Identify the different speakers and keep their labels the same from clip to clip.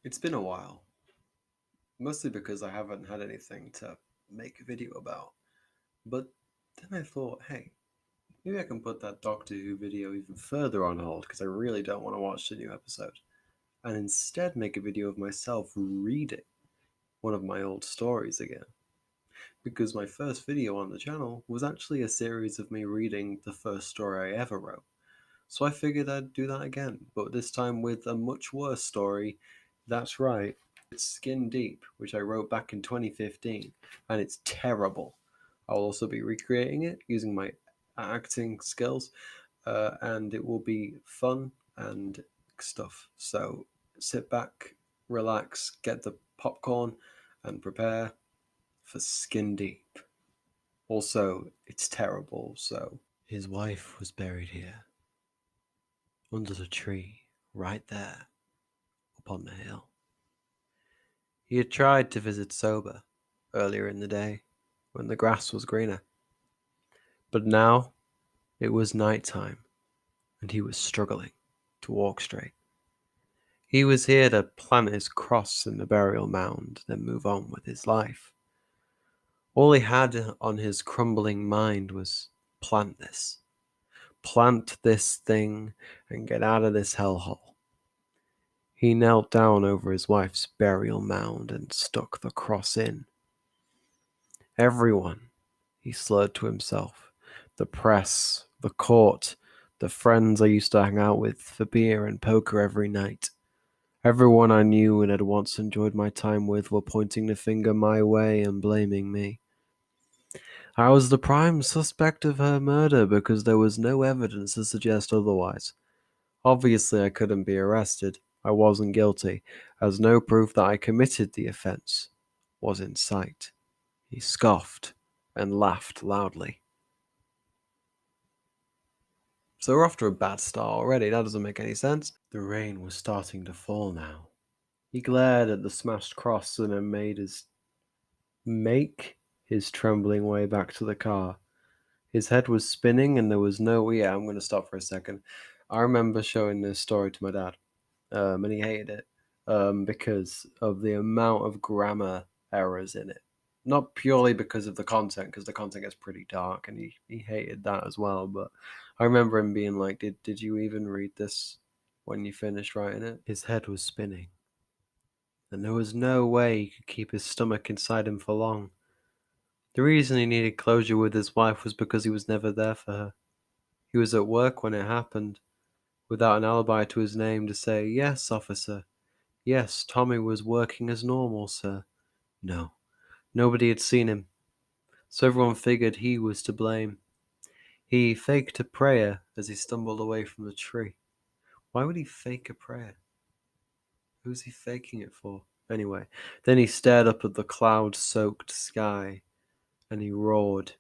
Speaker 1: It's been a while, mostly because I haven't had anything to make a video about. But then I thought, hey, maybe I can put that Doctor Who video even further on hold because I really don't want to watch the new episode, and instead make a video of myself reading one of my old stories again. Because my first video on the channel was actually a series of me reading the first story I ever wrote. So I figured I'd do that again, but this time with a much worse story. That's right, it's Skin Deep, which I wrote back in 2015, and it's terrible. I'll also be recreating it using my acting skills, and it will be fun and stuff. So sit back, relax, get the popcorn, and prepare for Skin Deep. Also, it's terrible, so. His wife was buried here, under the tree, right there, upon the hill. He had tried to visit sober earlier in the day, when the grass was greener. But now it was night time, and he was struggling to walk straight. He was here to plant his cross in the burial mound, then move on with his life. All he had on his crumbling mind was plant this thing, and get out of this hellhole. He knelt down over his wife's burial mound and stuck the cross in. Everyone, he slurred to himself, the press, the court, the friends I used to hang out with for beer and poker every night. Everyone I knew and had once enjoyed my time with were pointing the finger my way and blaming me. I was the prime suspect of her murder because there was no evidence to suggest otherwise. Obviously, I couldn't be arrested. I wasn't guilty, as no proof that I committed the offense was in sight. He scoffed and laughed loudly. So we're off to a bad start already. That doesn't make any sense. The rain was starting to fall now. He glared at the smashed cross and then make his trembling way back to the car. His head was spinning and there was no... Yeah, I'm going to stop for a second. I remember showing this story to my dad, and he hated it because of the amount of grammar errors in it. Not purely because of the content, because the content gets pretty dark, and he hated that as well. But I remember him being like, did you even read this when you finished writing it? His head was spinning, and there was no way he could keep his stomach inside him for long. The reason he needed closure with his wife was because he was never there for her. He was at work when it happened, without an alibi to his name to say, "Yes, officer. Yes, Tommy was working as normal, sir." No, nobody had seen him, so everyone figured he was to blame. He faked a prayer as he stumbled away from the tree. Why would he fake a prayer? Who's he faking it for? Anyway, then he stared up at the cloud-soaked sky, and he roared.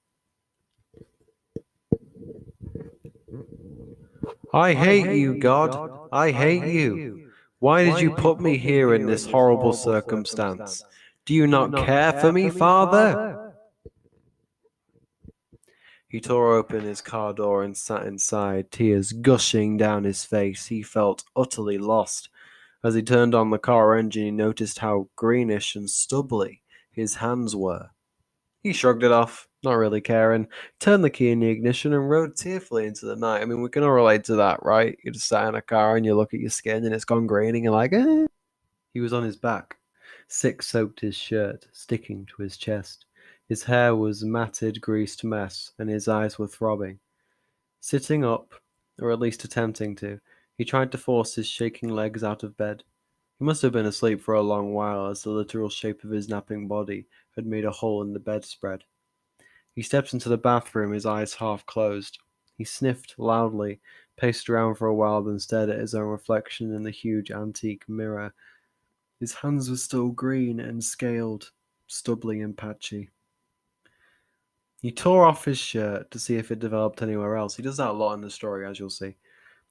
Speaker 1: "I hate you, God! I hate you! Why did you put me here in this horrible circumstance? Do you not care for me, Father?" He tore open his car door and sat inside, tears gushing down his face. He felt utterly lost. As he turned on the car engine, he noticed how greenish and stubbly his hands were. He shrugged it off, not really caring, turned the key in the ignition and rode tearfully into the night. I mean, we can all relate to that, right? You just sat in a car and you look at your skin and it's gone green and you're like, eh. He was on his back. Sick soaked his shirt, sticking to his chest. His hair was matted, greased mess, and his eyes were throbbing. Sitting up, or at least attempting to, he tried to force his shaking legs out of bed. He must have been asleep for a long while, as the literal shape of his napping body had made a hole in the bedspread. He stepped into the bathroom, his eyes half closed. He sniffed loudly, paced around for a while, then stared at his own reflection in the huge antique mirror. His hands were still green and scaled, stubbly and patchy. He tore off his shirt to see if it developed anywhere else. He does that a lot in the story, as you'll see,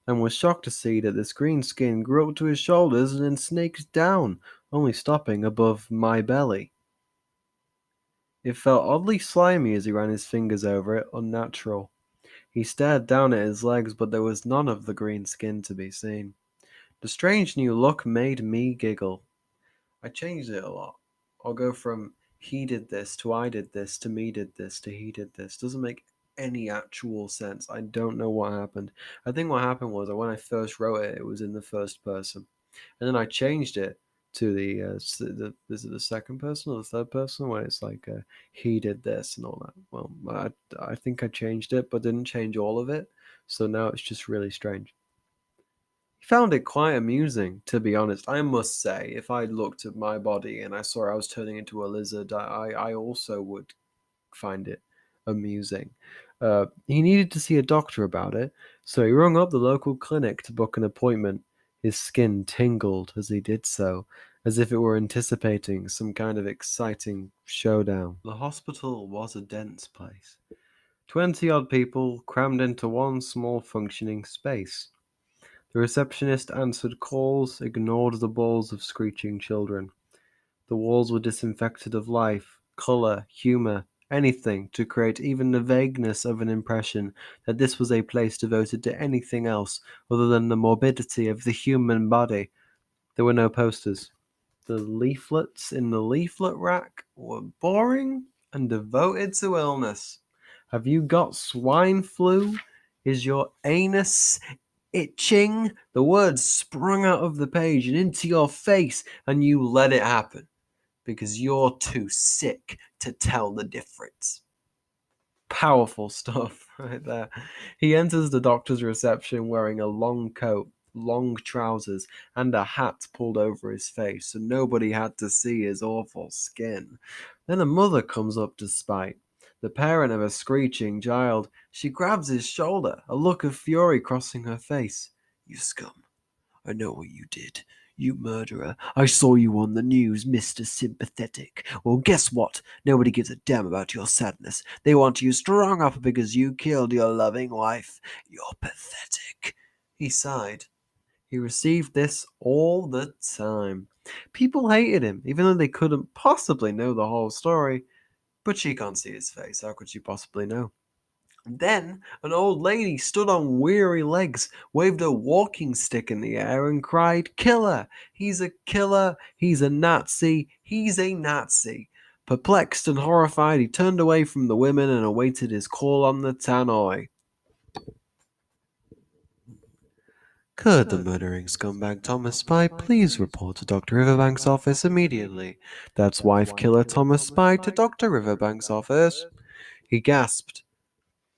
Speaker 1: and was shocked to see that this green skin grew up to his shoulders and then snaked down, only stopping above my belly. It felt oddly slimy as he ran his fingers over it, unnatural. He stared down at his legs, but there was none of the green skin to be seen. The strange new look made me giggle. I changed it a lot. I'll go from he did this to I did this to me did this to he did this. Doesn't make any actual sense. I don't know what happened. I think what happened was that when I first wrote it, it was in the first person, and then I changed it to the is it the second person or the third person where it's like he did this and all that. Well, I think I changed it, but didn't change all of it. So now it's just really strange. Found it quite amusing, to be honest. I must say, if I looked at my body and I saw I was turning into a lizard, I also would find it amusing. He needed to see a doctor about it, so he rung up the local clinic to book an appointment. His skin tingled as he did so, as if it were anticipating some kind of exciting showdown. The hospital was a dense place. 20 odd people crammed into one small functioning space. The receptionist answered calls, ignored the bawls of screeching children. The walls were disinfected of life, colour, humour, anything to create even the vagueness of an impression that this was a place devoted to anything else other than the morbidity of the human body. There were no posters. The leaflets in the leaflet rack were boring and devoted to illness. Have you got swine flu? Is your anus itching? The words sprung out of the page and into your face, and you let it happen because you're too sick to tell the difference. Powerful stuff right there. He enters the doctor's reception wearing a long coat, long trousers, and a hat pulled over his face so nobody had to see his awful skin. Then a mother comes up to Spite, the parent of a screeching child. She grabs his shoulder, a look of fury crossing her face. You scum. I know what you did. You murderer. I saw you on the news, Mr. Sympathetic. Well, guess what? Nobody gives a damn about your sadness. They want you strung up because you killed your loving wife. You're pathetic. He sighed. He received this all the time. People hated him, even though they couldn't possibly know the whole story. But she can't see his face. How could she possibly know? Then an old lady stood on weary legs, waved a walking stick in the air, and cried, Killer! He's a killer! He's a Nazi! He's a Nazi! Perplexed and horrified, he turned away from the women and awaited his call on the tannoy. Could the murdering scumbag Thomas Spy please report to Dr. Riverbank's office immediately? That's wife killer Thomas Spy to Dr. Riverbank's office. He gasped.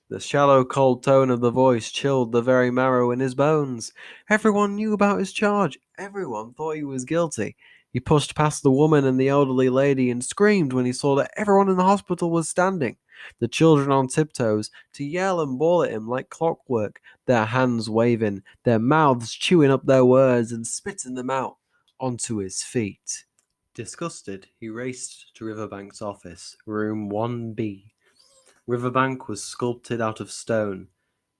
Speaker 1: The shallow, cold tone of the voice chilled the very marrow in his bones. Everyone knew about his charge. Everyone thought he was guilty. He pushed past the woman and the elderly lady and screamed when he saw that everyone in the hospital was standing, the children on tiptoes, to yell and bawl at him like clockwork, their hands waving, their mouths chewing up their words and spitting them out onto his feet. Disgusted, he raced to Riverbank's office, room 1B. Riverbank was sculpted out of stone,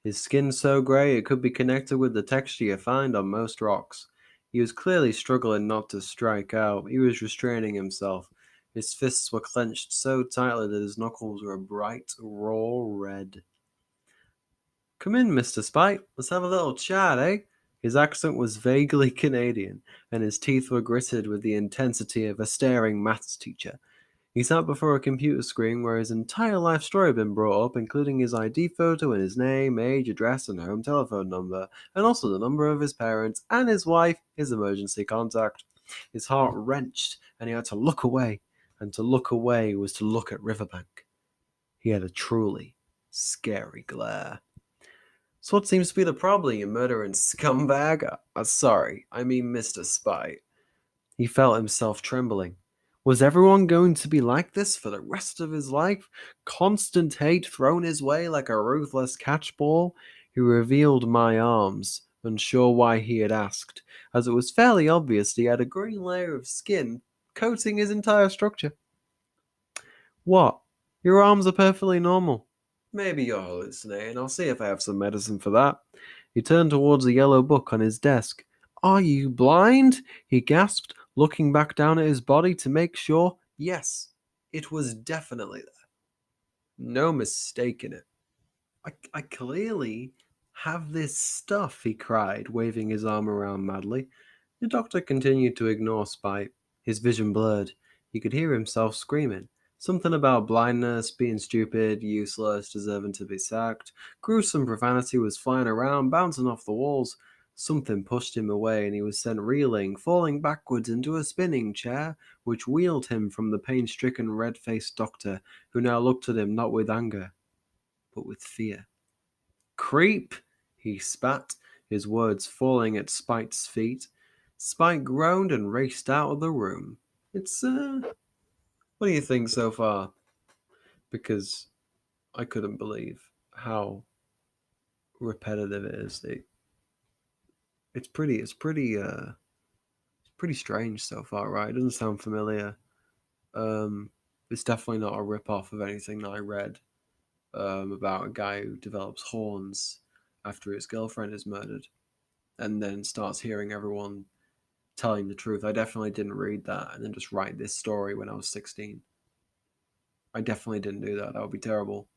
Speaker 1: his skin so grey it could be connected with the texture you find on most rocks. He was clearly struggling not to strike out. He was restraining himself. His fists were clenched so tightly that his knuckles were a bright, raw red. Come in, Mr. Spite. Let's have a little chat, eh? His accent was vaguely Canadian, and his teeth were gritted with the intensity of a staring maths teacher. He sat before a computer screen where his entire life story had been brought up, including his ID photo and his name, age, address, and home telephone number, and also the number of his parents and his wife, his emergency contact. His heart wrenched, and he had to look away, and to look away was to look at Riverbank. He had a truly scary glare. So what seems to be the problem, you murdering scumbag? Sorry, I mean Mr. Spite. He felt himself trembling. Was everyone going to be like this for the rest of his life? Constant hate thrown his way like a ruthless catchball? He revealed my arms, unsure why he had asked, as it was fairly obvious he had a green layer of skin coating his entire structure. What? Your arms are perfectly normal. Maybe you're hallucinating. I'll see if I have some medicine for that. He turned towards a yellow book on his desk. Are you blind? He gasped, looking back down at his body to make sure. Yes, it was definitely there. No mistake in it. I clearly have this stuff, he cried, waving his arm around madly. The doctor continued to ignore Spite. His vision blurred. He could hear himself screaming. Something about blindness, being stupid, useless, deserving to be sacked. Gruesome profanity was flying around, bouncing off the walls. Something pushed him away, and he was sent reeling, falling backwards into a spinning chair, which wheeled him from the pain-stricken, red-faced doctor, who now looked at him not with anger, but with fear. "Creep!" he spat, his words falling at Spite's feet. Spite groaned and raced out of the room. What do you think so far? Because I couldn't believe how repetitive it is. It's pretty strange so far, right? It doesn't sound familiar. It's definitely not a rip-off of anything that I read about a guy who develops horns after his girlfriend is murdered and then starts hearing everyone telling the truth. I definitely didn't read that and then just write this story when I was 16. I definitely didn't do that. That would be terrible.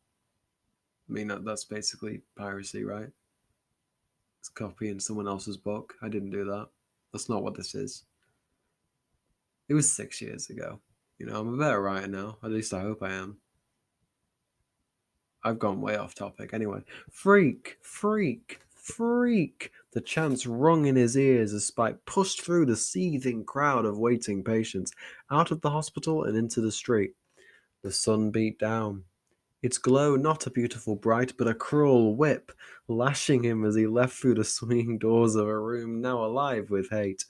Speaker 1: I mean, that's basically piracy, right? It's copying someone else's book. I didn't do that. That's not what this is. It was 6 years ago. You know, I'm a better writer now. At least I hope I am. I've gone way off topic. Anyway, freak, freak, freak. The chants rung in his ears as Spike pushed through the seething crowd of waiting patients, out of the hospital and into the street. The sun beat down, its glow not a beautiful bright, but a cruel whip, lashing him as he left through the swinging doors of a room now alive with hate.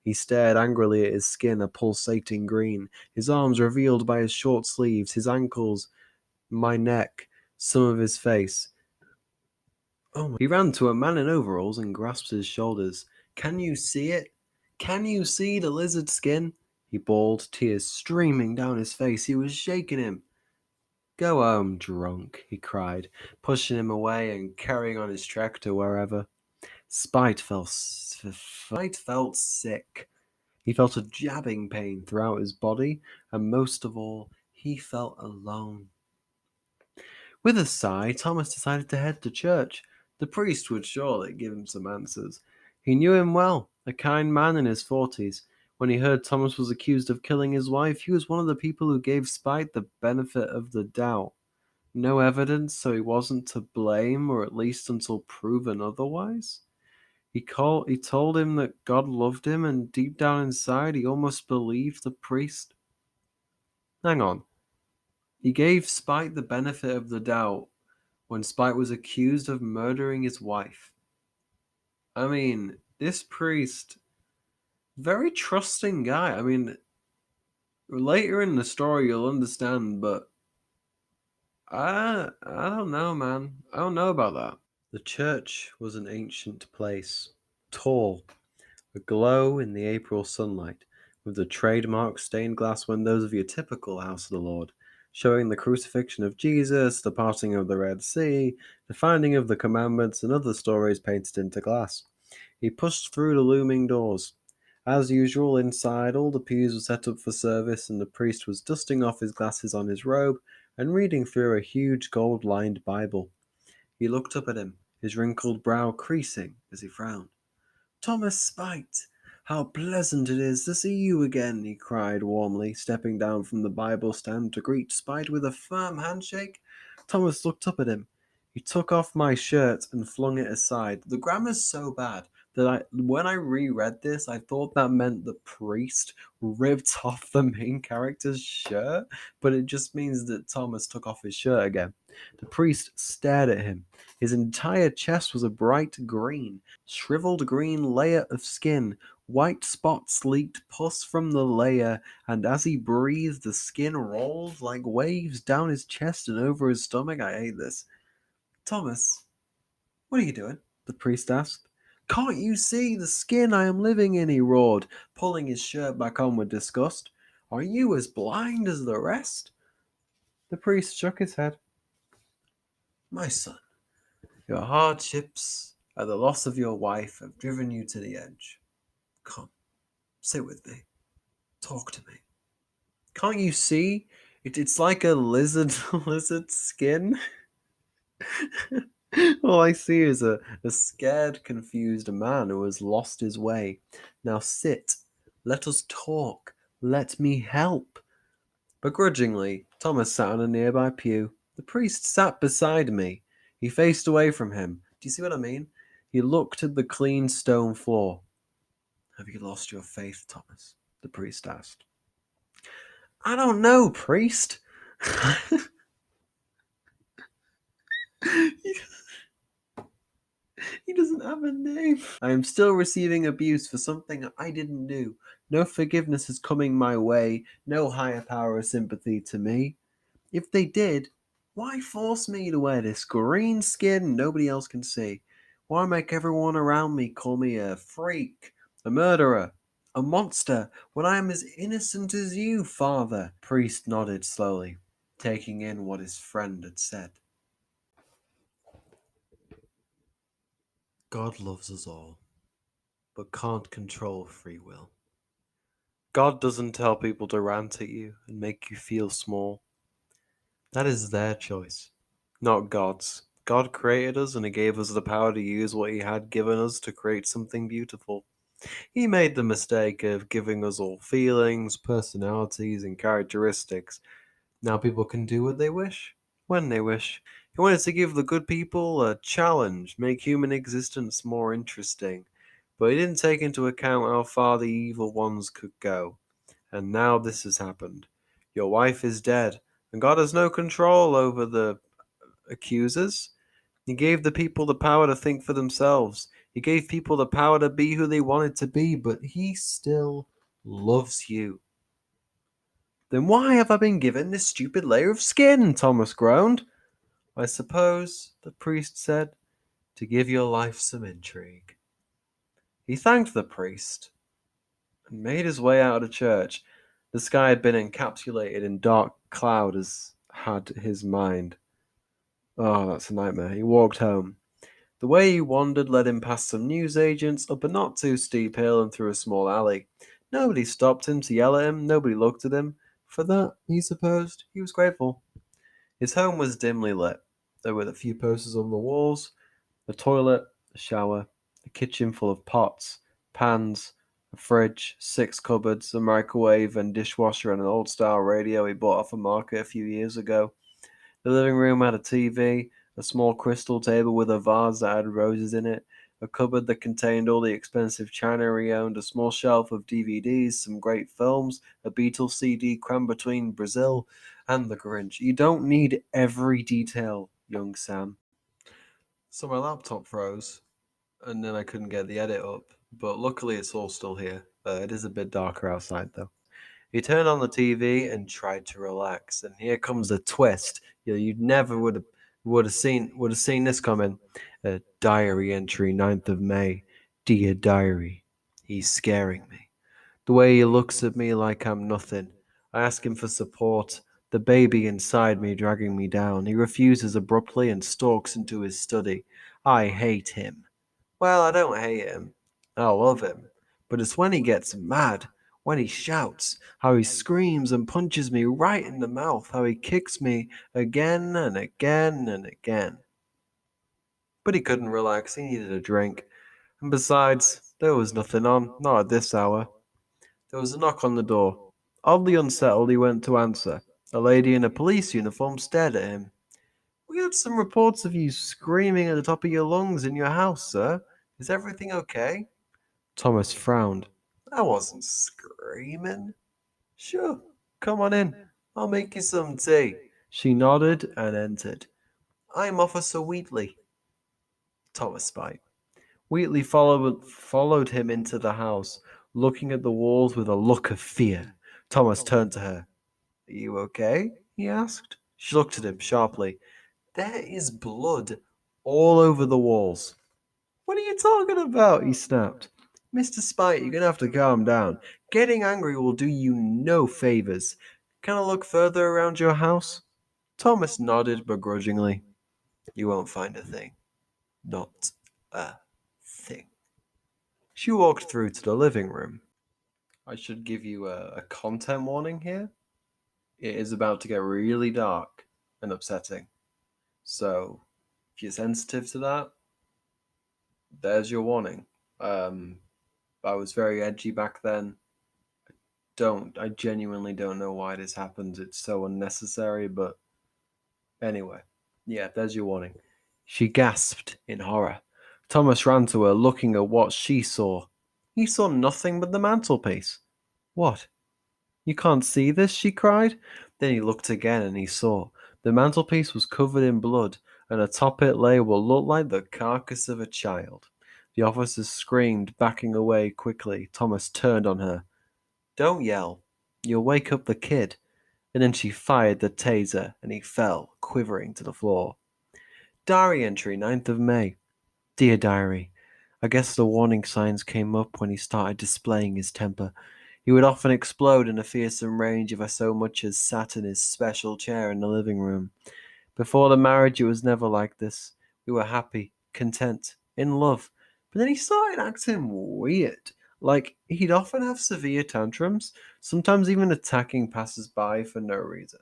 Speaker 1: He stared angrily at his skin, a pulsating green, his arms revealed by his short sleeves, his ankles, my neck, some of his face. Oh my. He ran to a man in overalls and grasped his shoulders. "Can you see it? Can you see the lizard skin?" He bawled, tears streaming down his face. He was shaking him. "Go home, drunk," he cried, pushing him away and carrying on his trek to wherever. Spite felt sick. He felt a jabbing pain throughout his body, and most of all, he felt alone. With a sigh, Thomas decided to head to church. The priest would surely give him some answers. He knew him well, a kind man in his 40s. When he heard Thomas was accused of killing his wife, he was one of the people who gave Spite the benefit of the doubt. No evidence, so he wasn't to blame, or at least until proven otherwise. He told him that God loved him, and deep down inside, he almost believed the priest. Hang on. He gave Spite the benefit of the doubt when Spite was accused of murdering his wife. I mean, this priest, very trusting guy. I mean, later in the story you'll understand, but I don't know, man. I don't know about that. The church was an ancient place, tall, aglow in the April sunlight, with the trademark stained glass windows of your typical house of the Lord, showing the crucifixion of Jesus, the parting of the Red Sea, the finding of the commandments, and other stories painted into glass. He pushed through the looming doors. As usual, inside, all the pews were set up for service, and the priest was dusting off his glasses on his robe and reading through a huge gold-lined Bible. He looked up at him, his wrinkled brow creasing as he frowned. "Thomas Spite, how pleasant it is to see you again," he cried warmly, stepping down from the Bible stand to greet Spite with a firm handshake. Thomas looked up at him. He took off my shirt and flung it aside. The grammar's so bad that when I reread this, I thought that meant the priest ripped off the main character's shirt, but it just means that Thomas took off his shirt again. The priest stared at him. His entire chest was a bright green, shriveled green layer of skin. White spots leaked pus from the layer, and as he breathed, the skin rolled like waves down his chest and over his stomach. I hate this. "Thomas, what are you doing?" the priest asked. "Can't you see the skin I am living in?" he roared, pulling his shirt back on with disgust. "Are you as blind as the rest?" The priest shook his head. "My son, your hardships and the loss of your wife have driven you to the edge. Come, sit with me. Talk to me. Can't you see? It's like a lizard skin." All I see is a scared, confused man who has lost his way. "Now sit. Let us talk. Let me help. Begrudgingly, Thomas sat on a nearby pew. The priest sat beside me. He faced away from him. Do you see what I mean? He looked at the clean stone floor. Have you lost your faith, Thomas? The priest asked. I don't know, priest. He doesn't have a name. I am still receiving abuse for something I didn't do. No forgiveness is coming my way. No higher power of sympathy to me. If they did, why force me to wear this green skin nobody else can see? Why make everyone around me call me a freak, a murderer, a monster, when I am as innocent as you, father? Priest nodded slowly, taking in what his friend had said. God loves us all, but can't control free will. God doesn't tell people to rant at you and make you feel small. That is their choice, not God's. God created us and He gave us the power to use what He had given us to create something beautiful. He made the mistake of giving us all feelings, personalities, and characteristics. Now people can do what they wish, when they wish. He wanted to give the good people a challenge, make human existence more interesting. But He didn't take into account how far the evil ones could go. And now this has happened. Your wife is dead, and God has no control over the accusers. He gave the people the power to think for themselves. He gave people the power to be who they wanted to be, but He still loves you. Then why have I been given this stupid layer of skin? Thomas groaned. I suppose, the priest said, to give your life some intrigue. He thanked the priest and made his way out of the church. The sky had been encapsulated in dark cloud as had his mind. Oh, that's a nightmare. He walked home. The way he wandered led him past some newsagents, up a not too steep hill and through a small alley. Nobody stopped him to yell at him, nobody looked at him. For that, he supposed, he was grateful. His home was dimly lit. There were a few posters on the walls, a toilet, a shower, a kitchen full of pots, pans, a fridge, 6 cupboards, a microwave and dishwasher, and an old-style radio he bought off a market a few years ago. The living room had a TV, a small crystal table with a vase that had roses in it, a cupboard that contained all the expensive china he owned, a small shelf of DVDs, some great films, a Beatles CD crammed between Brazil and The Grinch. You don't need every detail, young Sam. So my laptop froze, and then I couldn't get the edit up, but luckily it's all still here. It is a bit darker outside though. He turned on the TV and tried to relax, and here comes a twist. You never would have seen this coming. A diary entry, 9th of May. Dear diary, he's scaring me. The way he looks at me like I'm nothing. I ask him for support. The baby inside me dragging me down. He refuses abruptly and stalks into his study. I hate him. Well, I don't hate him. I love him. But it's when he gets mad, when he shouts, how he screams and punches me right in the mouth, how he kicks me again and again and again. But he couldn't relax, he needed a drink. And besides, there was nothing on, not at this hour. There was a knock on the door. Oddly unsettled, he went to answer. A lady in a police uniform stared at him. We had some reports of you screaming at the top of your lungs in your house, sir. Is everything okay? Thomas frowned. I wasn't screaming. Sure, come on in. I'll make you some tea. She nodded and entered. I'm Officer Wheatley. Thomas spied. Wheatley followed him into the house, looking at the walls with a look of fear. Thomas turned to her. Are you okay? He asked. She looked at him sharply. There is blood all over the walls. What are you talking about? He snapped. Mr. Spite, you're going to have to calm down. Getting angry will do you no favors. Can I look further around your house? Thomas nodded begrudgingly. You won't find a thing. Not a thing. She walked through to the living room. I should give you a content warning here. It is about to get really dark and upsetting. So, if you're sensitive to that, there's your warning. I was very edgy back then. I genuinely don't know why this happens. It's so unnecessary, but anyway. Yeah, there's your warning. She gasped in horror. Thomas ran to her, looking at what she saw. He saw nothing but the mantelpiece. What? You can't see this? She cried. Then he looked again and he saw. The mantelpiece was covered in blood, and atop it lay what looked like the carcass of a child. The officers screamed, backing away quickly. Thomas turned on her. Don't yell. You'll wake up the kid. And then she fired the taser, and he fell, quivering to the floor. Diary entry, 9th of May. Dear Diary, I guess the warning signs came up when he started displaying his temper. He would often explode in a fearsome rage if I so much as sat in his special chair in the living room. Before the marriage, it was never like this. We were happy, content, in love. But then he started acting weird. Like, he'd often have severe tantrums, sometimes even attacking passers-by for no reason.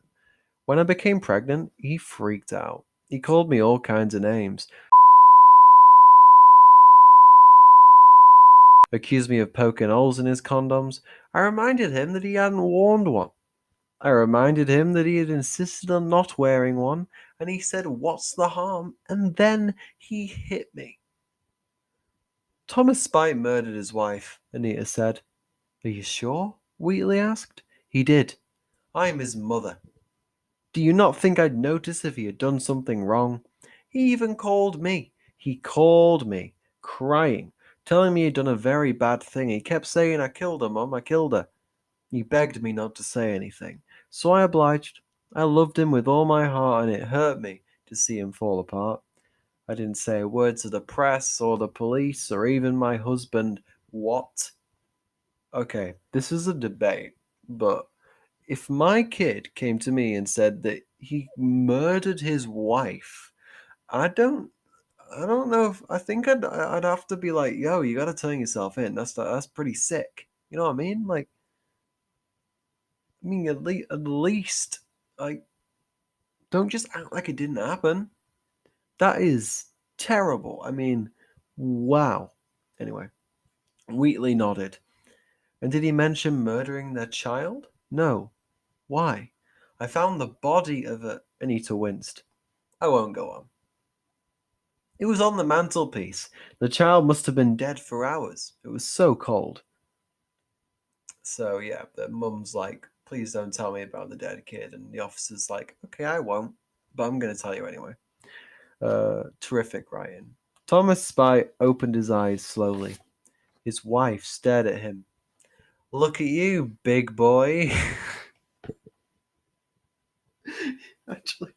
Speaker 1: When I became pregnant, he freaked out. He called me all kinds of names. Accused me of poking holes in his condoms. I reminded him that he hadn't worn one. I reminded him that he had insisted on not wearing one, and he said, "What's the harm?" And then he hit me. Thomas Spite murdered his wife, Anita said. Are you sure? Wheatley asked. He did. I am his mother. Do you not think I'd notice if he had done something wrong? He even called me. He called me, crying, telling me he'd done a very bad thing. He kept saying, I killed her, Mum, I killed her. He begged me not to say anything, so I obliged. I loved him with all my heart, and it hurt me to see him fall apart. I didn't say a word to the press or the police or even my husband. What? Okay, this is a debate, but if my kid came to me and said that he murdered his wife, I don't I don't know if I think I'd have to be like, yo, you gotta turn yourself in. That's pretty sick. You know what I mean? Like, I mean, at least, like, don't just act like it didn't happen. That is terrible. I mean, wow. Anyway, Wheatley nodded. And did he mention murdering their child? No. Why? I found the body of it. Anita winced. I won't go on. It was on the mantelpiece. The child must have been dead for hours. It was so cold. So, yeah, the mum's like, please don't tell me about the dead kid. And the officer's like, okay, I won't, but I'm going to tell you anyway. Terrific writing. Thomas Spite opened his eyes slowly. His wife stared at him. Look at you, big boy. Actually,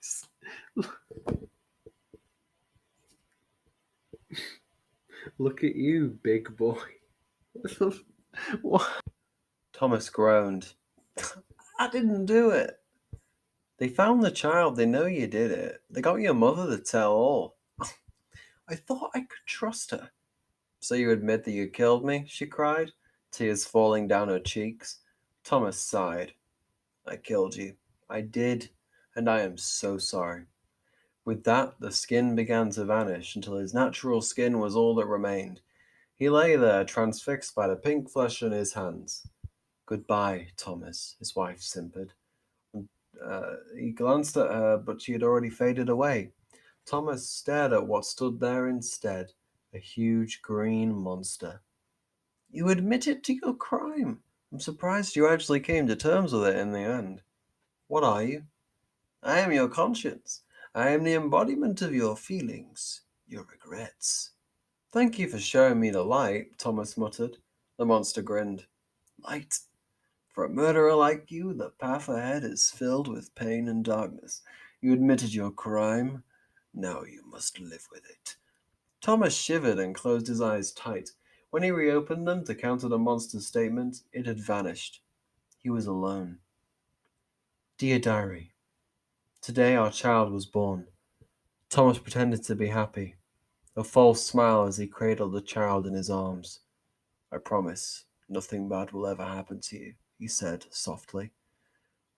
Speaker 1: look at you, big boy. What? Thomas groaned. I didn't do it. They found the child. They know you did it. They got your mother to tell all. I thought I could trust her. So you admit that you killed me? She cried, tears falling down her cheeks. Thomas sighed. I killed you. I did, and I am so sorry. With that, the skin began to vanish until his natural skin was all that remained. He lay there, transfixed by the pink flesh in his hands. Goodbye, Thomas, his wife simpered. He glanced at her, but she had already faded away. Thomas stared at what stood there instead, a huge green monster. You admitted to your crime. I'm surprised you actually came to terms with it in the end. What are you? I am your conscience. I am the embodiment of your feelings, your regrets. Thank you for showing me the light, Thomas muttered. The monster grinned. Light? For a murderer like you, the path ahead is filled with pain and darkness. You admitted your crime. Now you must live with it. Thomas shivered and closed his eyes tight. When he reopened them to counter the monster's statement, it had vanished. He was alone. Dear Diary, today our child was born. Thomas pretended to be happy, a false smile as he cradled the child in his arms. I promise nothing bad will ever happen to you, he said softly.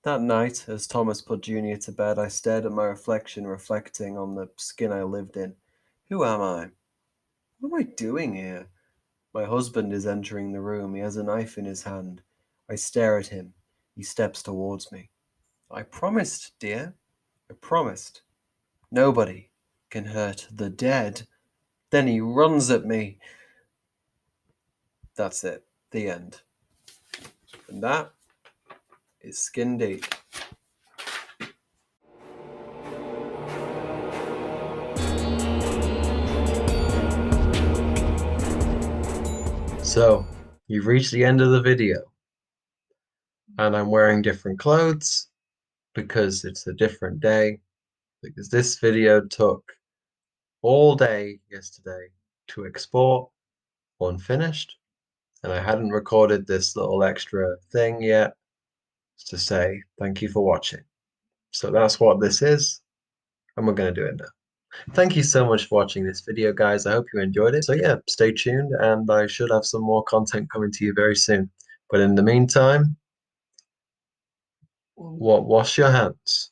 Speaker 1: That night, as Thomas put Junior to bed, I stared at my reflection, reflecting on the skin I lived in. Who am I? What am I doing here? My husband is entering the room. He has a knife in his hand. I stare at him. He steps towards me. I promised, dear. I promised. Nobody can hurt the dead. Then he runs at me. That's it. The end. And that is Skin Deep. So, you've reached the end of the video. And I'm wearing different clothes because it's a different day. Because this video took all day yesterday to export unfinished. And I hadn't recorded this little extra thing yet to say thank you for watching. So that's what this is. And we're going to do it now. Thank you so much for watching this video, guys. I hope you enjoyed it. So yeah, stay tuned and I should have some more content coming to you very soon. But in the meantime, wash your hands.